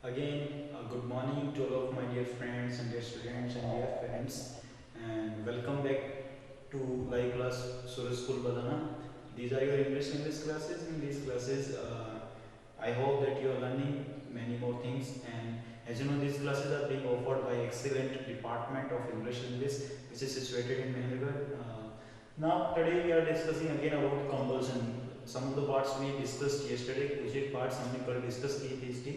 Again, good morning to all of my dear friends and dear students and dear parents, and welcome back to live class Suraj School Badana. These are your English classes. In these classes, I hope that you are learning many more things. And as you know, these classes are being offered by excellent Department of English English, which is situated in Mehergarh. Now, today we are discussing again about compulsion. Some of the parts we discussed yesterday, कुछ एक parts हमने कल discuss की थी इसकी.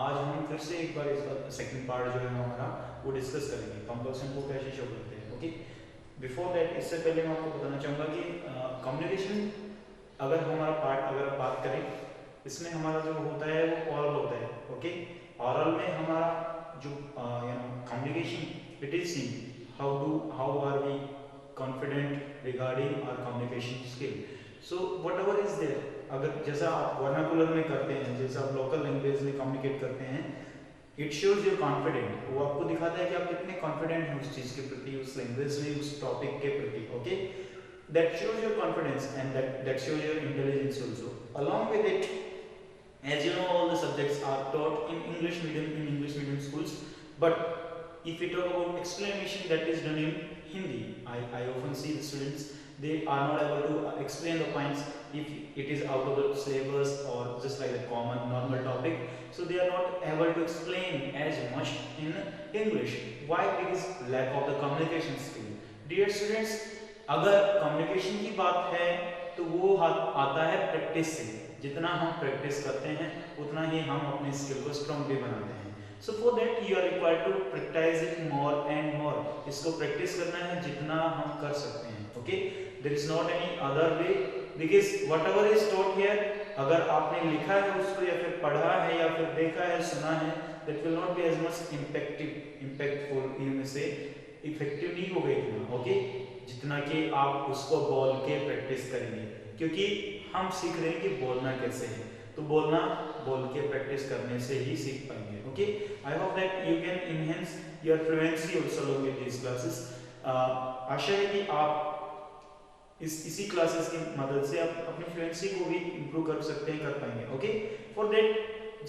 आज हम फिर से एक बार इसका सेकंड पार्ट जो है हमारा वो डिस्कस करेंगे कंपल्सन को कैसे शो करते हैं. ओके, बिफोर दैट इससे पहले मैं आपको बताना चाहूँगा कि कम्युनिकेशन अगर हमारा पार्ट अगर बात करें इसमें हमारा जो होता है वो ऑरल होता है. ओके, ऑरल में हमारा जो communication it is seen how are we confident regarding our communication skill. So whatever is there, अगर जैसा आप वर्नाकुलर में करते हैं, जैसा आप लोकल लैंग्वेज में कम्युनिकेट करते हैं, इट शोज योर कॉन्फिडेंट. वो आपको दिखाता है कि आप कितने कॉन्फिडेंट हैं उस चीज के प्रति, उस लैंग्वेज में, उस टॉपिक के प्रति. Okay, that shows your confidence and that shows your intelligence also. Along with it, as you know, all the subjects are taught in English medium schools, but if we talk about explanation, that is done in Hindi. I often see the students, they are not able to explain the points if it is out of the syllabus or just like a common normal topic, so they are not able to explain as much in English. Why? Because lack of the communication skill. Dear students, अगर communication की बात है तो वो आता है practice से. जितना हम प्रैक्टिस करते हैं उतना ही हम अपने स्किल को स्ट्रॉन्ग भी बनाते हैं. So for that you are required to practice it more and more. इसको प्रैक्टिस करना है जितना हम कर सकते हैं. Okay, there is not any other way, because whatever is taught here, अगर आपने लिखा है उसको या फिर पढ़ा है या फिर देखा है, सुना है, that will not be as much impactful. You may say effective नहीं होगा इतना. ओके, जितना कि आप उसको बोल के प्रैक्टिस करेंगे, क्योंकि हम सीख रहे हैं कि बोलना कैसे है, तो बोलना बोल के प्रैक्टिस करने से ही सीख पाएंगे. Okay, I hope that you can enhance your fluency also along with this classes. आशा है कि आप इसी क्लासेस की मदद से आप अपनी फ्लुएंसी को भी इंप्रूव कर सकते हैं, कर पाएंगे. Okay, for that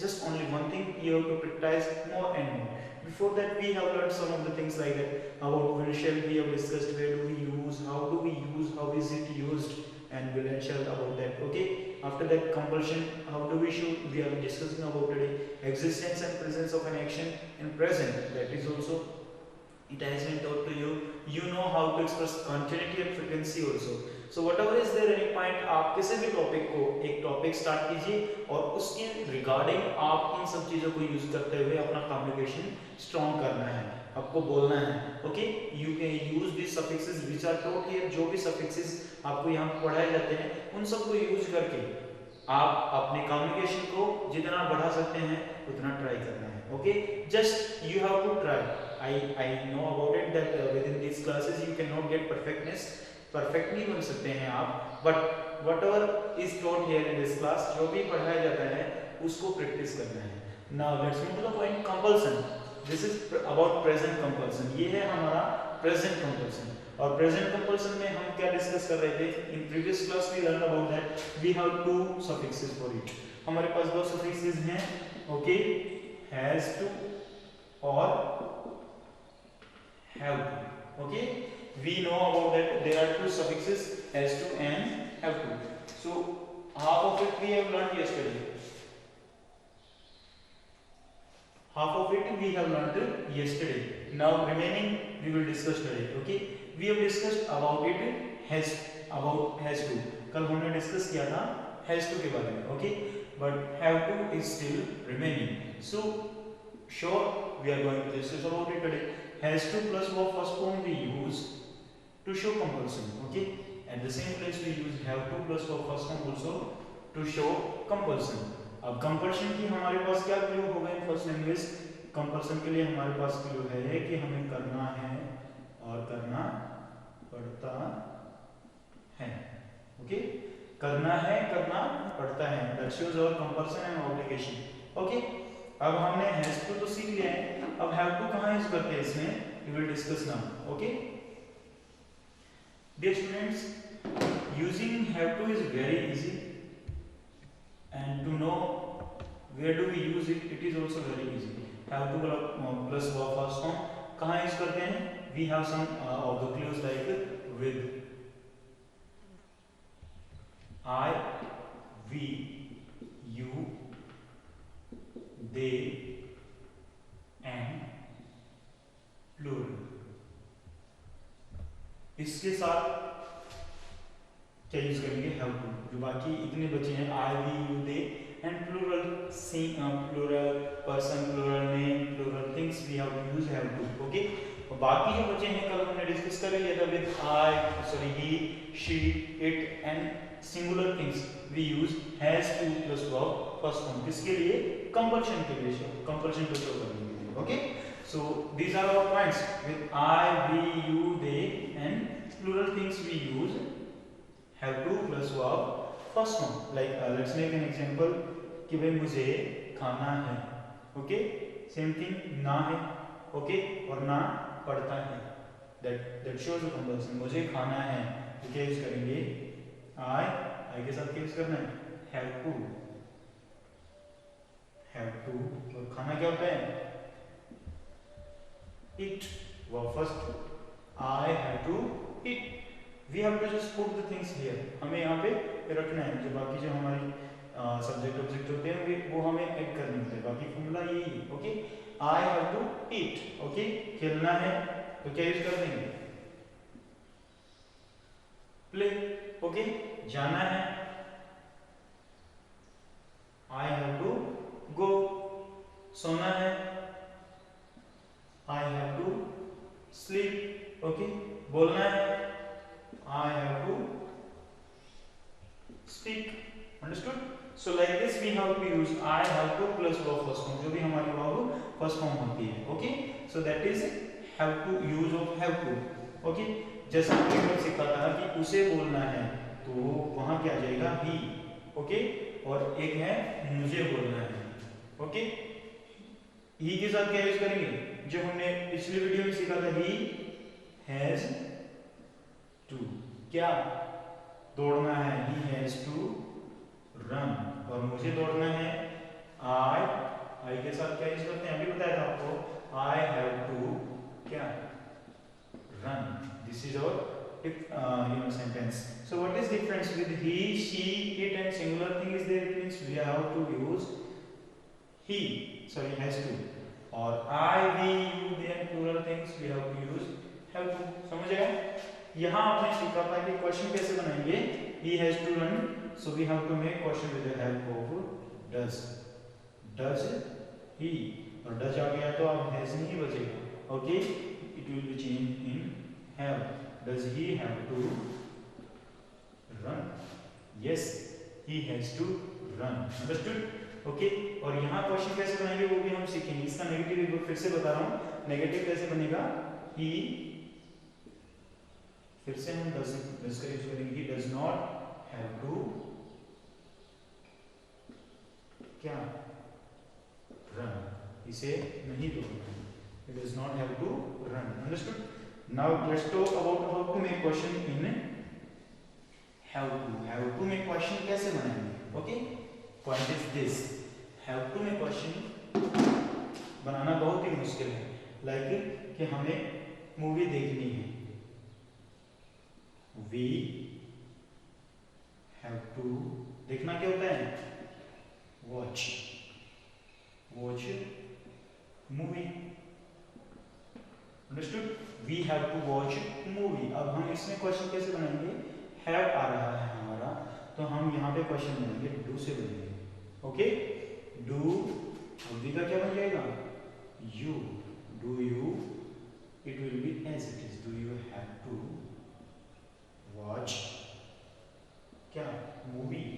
just only one thing, you have to practice more and more. Before that we have learned some of the things like that about will shall. We have discussed where do we use, how do we use, how is it used, and will and shall about that. Okay, after that compulsion, how do we show, we are discussing about today existence and presence of an action in present. That is also, it has been taught to you. You know how to express continuity and frequency also. So whatever is there any point, आप किसी भी topic को एक topic start कीजिए और उसके regarding आप इन सब चीज़ों को यूज करते हुए अपना कम्युनिकेशन स्ट्रॉन्ग करना है, आपको बोलना है. Okay, you can use this suffixes which are taught here. जो भी सफिक्सेस आपको यहाँ पढ़ाए जाते हैं उन सबको यूज करके आप अपने कम्युनिकेशन को जितना बढ़ा सकते हैं उतना ट्राई करना है. Okay, just you have to try. I know about it that within these classes you cannot get perfectness. Perfect नहीं बन सकते हैं आप, but whatever is taught here in this class, जो भी पढ़ाया जाता है उसको प्रैक्टिस करना है. Now let's move to the point compulsion. This is about present compulsion. ये है हमारा प्रेजेंट कंपल्सन. और प्रेजेंट कंपल्सन में हम क्या डिस्कस कर रहे थे? In previous class we learn about that we have two suffixes for it. हमारे पास दो सफिक्सेस हैं. ओके, हैज टू और have to. Okay, we know about that there are two suffixes has to and have to. So half of it we have learned yesterday, half of it we have learned yesterday. Now remaining we will discuss today. Okay, we have discussed about it has to. कल हमने discuss किया था has to के बारे में. Okay, but have to is still remaining. So sure we are going to discuss about it today. Has to plus verb first form we use to show compulsion. Okay, at the same place we use have to plus verb first form also to show compulsion. अब compulsion की हमारे पास क्या clue हो गए first language? compulsion के लिए हमारे पास clue है कि हमें करना है और करना पड़ता है. ओके, करना है, करना पड़ता है, that shows our compulsion and obligation. Okay, अब हमने has to तो सीख लिया है. अब have to कहाँ यूज करते हैं इसमें? we will discuss now. Okay, dear students, using have to is very easy, and to know Where do we use it? It is also very easy. Have to plus verb first form. कहाँ use करते हैं? We have some of the clues like with, I, we, you, they, and plural. इसके साथ क्या use करेंगे? Have to. जो बाकी इतने बचे हैं I, we, you, they and plural plural person, plural name, plural things, we have to use have to. Okay. और बाकी जो बचे हैं कल हमने डिस्कस कर लिया था with I, sorry he, she, it and singular things we use has to plus verb first form. किसके लिए? कंपल्शन के लिए. कंपल्शन को शो करने के लिए. Okay. So these are our points. With I, we, you, they and plural things we use have to plus verb first form. Like let's make an example कि भाई मुझे खाना है. Okay. Same thing ना है. Okay. और ना पढ़ता है. That shows the compulsion. मुझे खाना है. तो क्या यूज करेंगे? I के साथ क्या यूज करना है? Have to. Have to. और खाना क्या होता है? Eat. Well, first I have to eat. We have to just put the things here. हमें यहाँ पे रखना है. जो बाकी जो हमारी सब्जेक्ट ऑब्जेक्ट होते हैं वो हमें ऐड करने होते हैं. बाकी फॉर्मूला यही है. Okay. I have to eat. Okay. खेलना है तो क्या यूज कर देंगे? प्ले. ओके. जाना है I have to go. सोना है I have to sleep. Okay. बोलना है I have to speak. Understood? So like this we have to use I have to plus verb first form. जो भी हमारी verb first form होती है. Okay. So that is have to, use of have to. Okay. जैसा हमने सीखा था कि उसे बोलना है तो वहां क्या आ जाएगा? he. Okay. और एक है मुझे बोलना है. Okay. he के साथ क्या यूज करेंगे? जो हमने पिछली वीडियो में सीखा था he has to. क्या? दौड़ना है he has to run. और मुझे दौड़ना है I के साथ क्या यूज करते हैं? अभी बताया था आपको. I have to क्या? Run. This is our sentence. So what is difference with he, she, it and singular thing is there? It means we have to use he. Sorry, has to. और I, we, you, they and plural things we have to use have to. समझ गए? यहाँ आपने सीखा था कि question कैसे बनाएंगे? He has to run, so we have to make question with the help of does. Does he? और does आ गया तो अब has नहीं बचेगा. Okay? It will be changed in have. Does he have to run? Yes, he has to run. Understood? Okay. और यहाँ question कैसे बनाएंगे वो भी हम सीखेंगे. इसका नेगेटिव एक बार फिर से बता रहा हूँ. नेगेटिव कैसे बनेगा? ही, फिर से हम does का यूज करेंगे. he does not have to क्या? run. इसे नहीं दौड़ना. he does not have to run. Understood? Now let's talk about how to make question in have to. Have to make question कैसे बनाएंगे? Okay? Point is this. Have to में question बनाना बहुत ही मुश्किल है. लाइक कि हमें मूवी देखनी है. We have to. देखना क्या होता है? Watch. Watch movie. Understood? We have to watch movie. अब हम इसमें क्वेश्चन कैसे बनाएंगे? Have आ रहा है हमारा तो हम यहाँ पे क्वेश्चन बनाएंगे do से बनाएंगे. ओके. Do अवधि का क्या बन जाएगा? You. Do you? It will be as it is. Do you have to watch क्या? Movie.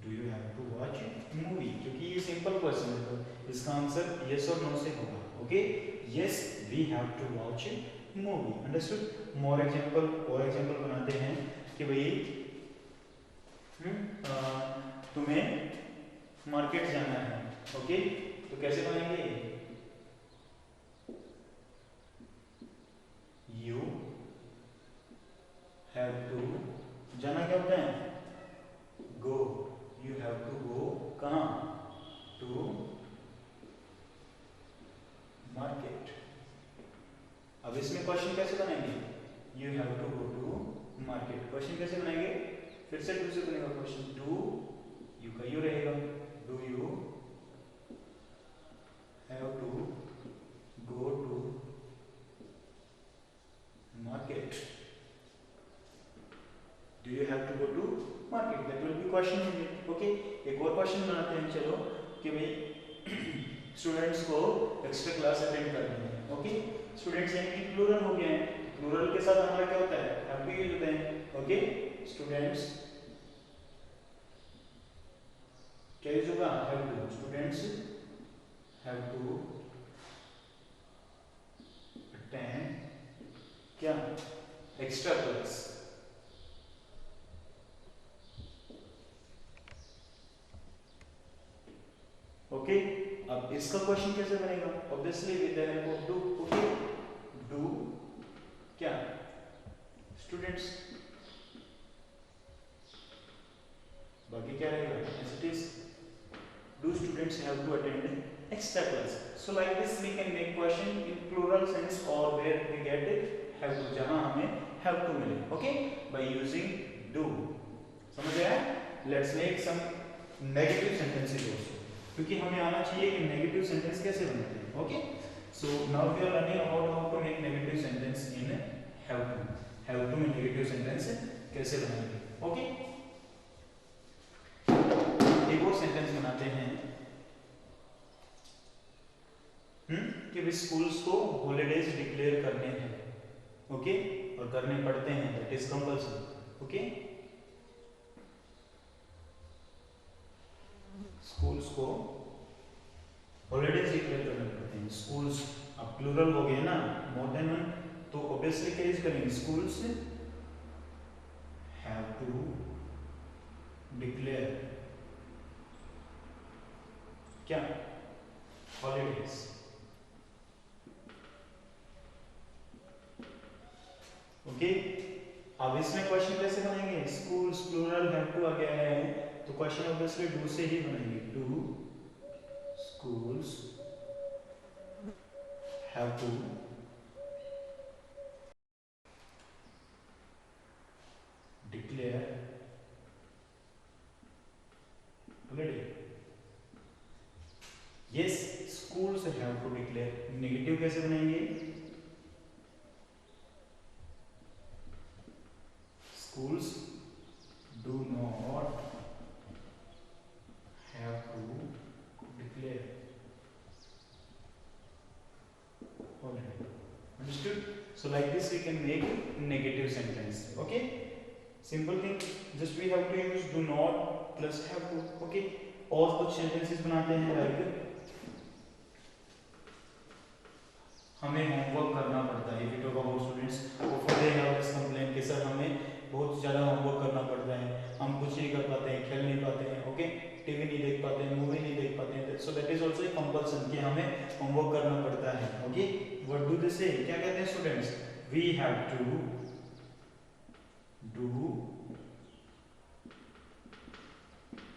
Do you have to watch movie? क्योंकि ये सिंपल क्वेश्चन है तो इसका आंसर yes और no से होगा. Okay. Yes, we have to watch movie. Understood? More example और example बनाते हैं कि भाई तुम्हें मार्केट जाना है. ओके. तो कैसे बनाएंगे? You have to. जाना क्या होता है? Go. You have to go कहाँ? To market. अब इसमें क्वेश्चन कैसे बनाएंगे? You have to go to market. Question कैसे बनाएंगे? फिर से टू से बनेगा क्वेश्चन। डू यू का यू रहेगा। Do you have to go to market? Do you have to go to market? That will be question unit. Okay, एक और क्वेश्चन बनाते हैं चलो कि भाई स्टूडेंट्स को एक्स्ट्रा क्लास अटेंड करनी है। ओके, स्टूडेंट्स यानी कि प्लूरल हो गया है। प्लूरल के साथ हमारा क्या होता है? हैव टू यूज होता है। ओके, स्टूडेंट्स क्या यूज होगा? Have to. Students have to attend क्या? Extra class. ओके, अब इसका क्वेश्चन कैसे बनेगा? Obviously with the help of do. Okay, do क्या? स्टूडेंट्स। बाकी क्या रहेगा? As it is do students have to attend extra class. So like this we can make question in plural sense और where we get have to, जहां हमें have to मिले। Okay, by using do. समझ आया? Let's make some negative sentences also, क्योंकि हमें आना चाहिए कि नेगेटिव सेंटेंस कैसे बनते हैं। Okay, so now we are learning about how to make negative sentence in have to. Have to में नेगेटिव सेंटेंस कैसे बनाएंगे? ओके, एक और सेंटेंस बनाते हैं कि भी स्कूल्स को हॉलीडेज डिक्लेयर करने हैं। ओके, और करने पड़ते हैं, that is compulsory. Okay, schools को हॉलीडेज डिक्लेयर करने पड़ते हैं। स्कूल्स अब प्लूरल हो गए ना, मोर देन वन, तो ऑब्वियसली क्या यूज करेंगे? स्कूल्स हैव टू डिक्लेयर क्या? हॉलीडेज। ओके, अब इसमें क्वेश्चन कैसे बनेंगे? स्कूल्स प्लूरल हैव टू आ गया है, तो क्वेश्चन ऑब्वियसली डू से ही बनेंगे। Do schools have to declare holiday? Yes, schools have to declare। Negative कैसे बनाएंगे? schools do not have to declare holiday। Understood? So like this we can make negative sentence। Okay, simple thing, just we have to use do not plus have to। Okay, और कुछ sentences बनाते हैं like हमें homework करना पड़ता है। If you talk about students, often they have this complaint कि sir हमें बहुत ज़्यादा होमवर्क करना पड़ता है, हम कुछ नहीं कर पाते हैं, खेल नहीं पाते हैं, ओके, टीवी नहीं देख पाते हैं, मूवी नहीं देख पाते हैं। So that is also a compulsion कि हमें होमवर्क करना पड़ता है। ओके, व्हाट डू दे से? क्या कहते हैं students? We have to do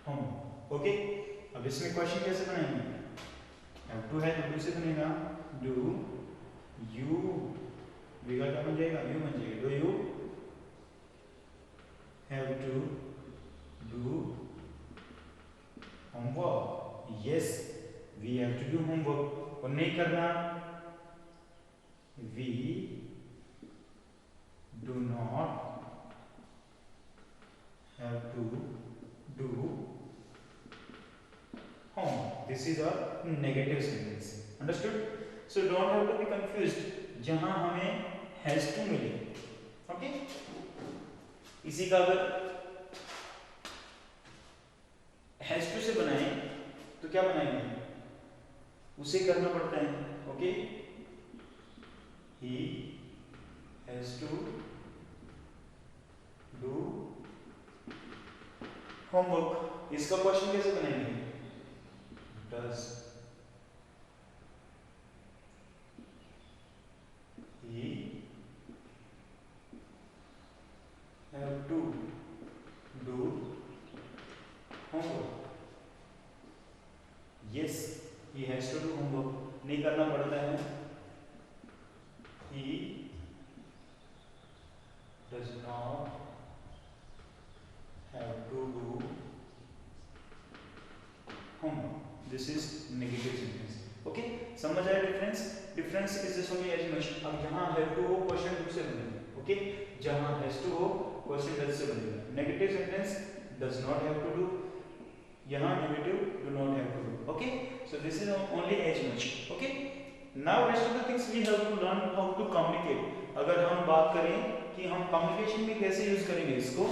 homework. Okay, अब इसमें क्वेश्चन कैसे बनाएंगे? हैव टू है तो डू से बनेगा। डू यू, वी का क्या बन जाएगा? यू बन जाएगा। Do you have to do homework? Yes, we have to do homework। और नहीं करना, we do not have to do homework। This is our negative sentence। Understood? So don't have to be confused जहां हमें has to मिले। Okay? इसी का अगर has to से बनाए तो क्या बनाएंगे? उसे करना पड़ता है। Okay, he has to do homework. इसका क्वेश्चन कैसे बनाएंगे? Does he have to do homework? Yes, he has to do homework, नहीं करना पड़ता है, he does not have to do homework. This is negative sentence. Okay, समझ आया difference? Difference is just only as much. अब यहाँ have to हो question do से बनेगा. ओके, जहाँ हैज टू हो क्वेश्चन डज से बनेगा. Negative sentence does not have to do, यहाँ negative do not have to do. Okay, so this is only as much. Okay, now rest of the things we have to learn how to communicate. अगर हम बात करें कि हम communication में कैसे use करेंगे इसको,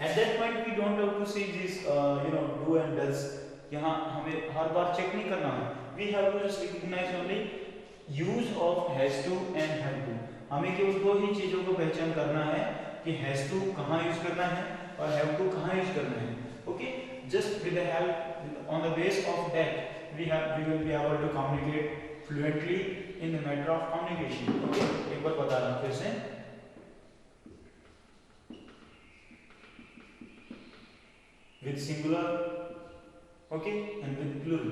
at that point we don't have to see this do and does. यहाँ हमें हर बार चेक नहीं करना है. We have to just recognise only use of has to and have to. हमें केवल दो ही चीजों को पहचान करना है कि हैज टू कहाँ यूज करना है और हैव टू कहाँ यूज करना है. Okay, just with the help on the base of that we will be able to communicate fluently in the matter of communication. Okay, एक बार बता रहा हूँ फिर से. With singular, okay, and with plural.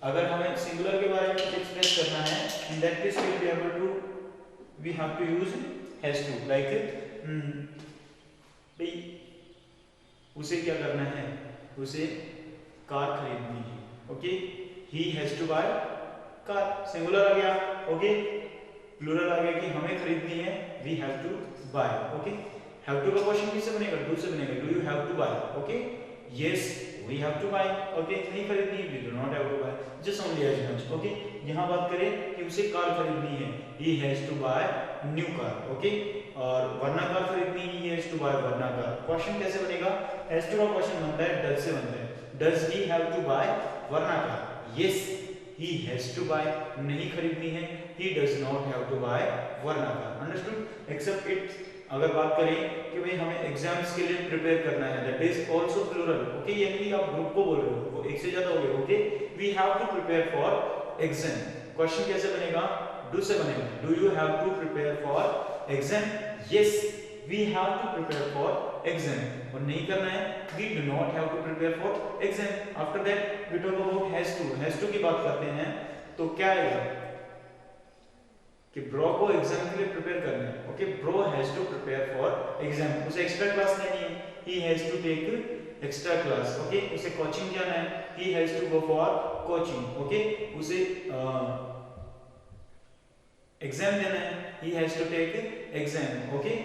अगर हमें सिंगुलर के बारे में कुछ एक्सप्रेस करना है, in that case we will be able to, we have to use has to. Like भाई उसे क्या करना है, उसे कार खरीदनी है. Okay, he has to buy car. Singular आ गया. ओके, प्लूरल आ गया कि हमें खरीदनी है, we have to buy. Okay, have to का क्वेश्चन किससे बनेगा, डू से बनेगा. Do you have to buy. Okay, yes we have to buy. okay, नहीं खरीदनी, we do not have to buy, just only as much. okay, यहाँ बात करें कि उसे कार खरीदनी है, he has to buy new car. okay, और वरना कार खरीदनी है, he has to buy Verna car. Question कैसे बनेगा, has to का क्वेश्चन बनता है does से बनता है. does he have to buy Verna car, yes he has to buy. नहीं खरीदनी है, he does not have to buy Verna car. understood? except it, अगर बात करें कि भाई हमें एग्जाम्स के लिए प्रिपेयर करना है, that is also plural. Okay, यानी कि आप ग्रुप को बोल रहे हो, वो एक से ज्यादा हो गया. Okay, we have to prepare for exam. Question कैसे बनेगा, डू से बनेगा. Do you have to prepare for exam, yes we have to prepare for exam. और नहीं करना है, we do not have to prepare for exam. After that we talk about has to. Has to की बात करते हैं तो क्या आएगा कि ब्रो को एग्जाम के लिए प्रिपेयर करना है. Okay, bro has to prepare for exam. उसे एक्स्ट्रा क्लास लेनी है, he has to take extra class. Okay, उसे कोचिंग जाना है, he has to go for coaching. Okay, उसे एग्जाम देना है, he has to take exam. Okay,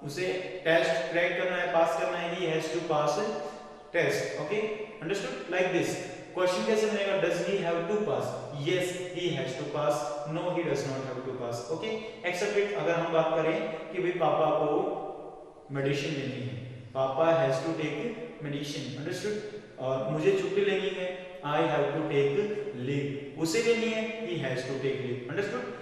उसे टेस्ट क्रैक करना है, पास करना है, he has to pass test. Okay, understood? Like this. Question कैसे बनेगा, does he have to pass, yes he has to pass, no he does not have to pass. Okay, accept it. अगर हम बात करें कि भाई पापा को मेडिसिन लेनी है, पापा has to take medicine. Understood? और मुझे छुट्टी लेनी है, I have to take leave. उसे लेनी है, he has to take leave. Understood?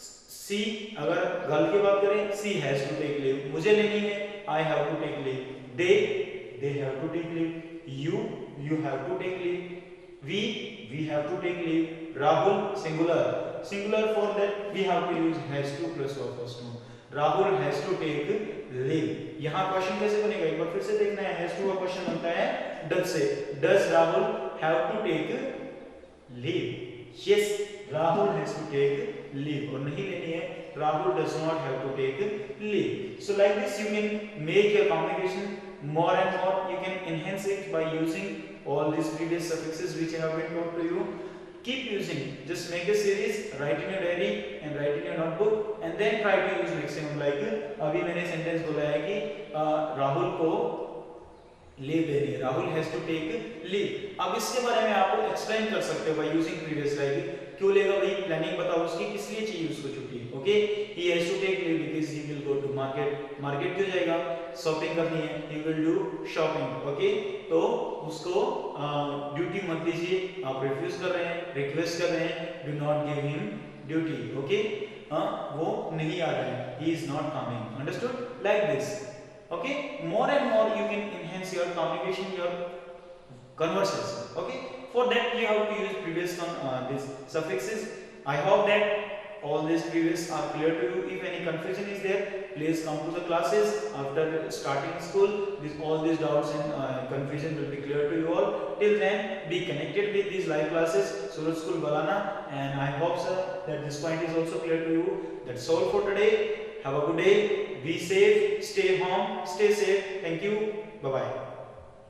See, अगर गर्ल की बात करें, she has to take leave. मुझे लेनी है, I have to take leave. They have to take leave. you have to take leave. we have to take leave. Rahul, singular for that we have to use has to plus or first to. Rahul has to take leave. यहाँ question कैसे बनेगा, एक बार फिर से देखना है. has to का question बनता है does से. does Rahul have to take leave? yes, Rahul has to take leave. और नहीं लेनी है, Rahul does not have to take leave. so like this you can make your communication more and more. You can enhance it by using all these previous suffixes which I have been taught to you. Keep using. Just make a series, write in your diary and write in your notebook, and then try to use maximum. Like अभी मैंने sentence बोला है कि राहुल को leave लेनी है, Rahul has to take leave. अब इसके बारे में आप एक्सप्लेन कर सकते हो बाय यूजिंग प्रीवियस. लाइक क्यों लेगा भाई, प्लानिंग बताओ उसकी, किस लिए चाहिए उसको छुट्टी. Okay, he has to take leave because he will go to market. Market क्यों जाएगा, शॉपिंग करनी है, he will do shopping. Okay, तो उसको ड्यूटी मत दीजिए, आप रिफ्यूज कर रहे हैं, रिक्वेस्ट कर रहे हैं, do not give him duty. Okay, वो नहीं आ रहा है, he is not coming. Understood? Like this. okay, more and more you can enhance your communication, your conversation. Okay, for that you have to use previous these suffixes. I hope that all these previous are clear to you. If any confusion is there, please come to the classes after starting school. All these doubts and confusion will be clear to you all. Till then, be connected with these live classes, Suraj School Balana, and I hope, sir, that this point is also clear to you. That's all for today. Have a good day. Be safe. Stay home. Stay safe. Thank you. Bye bye.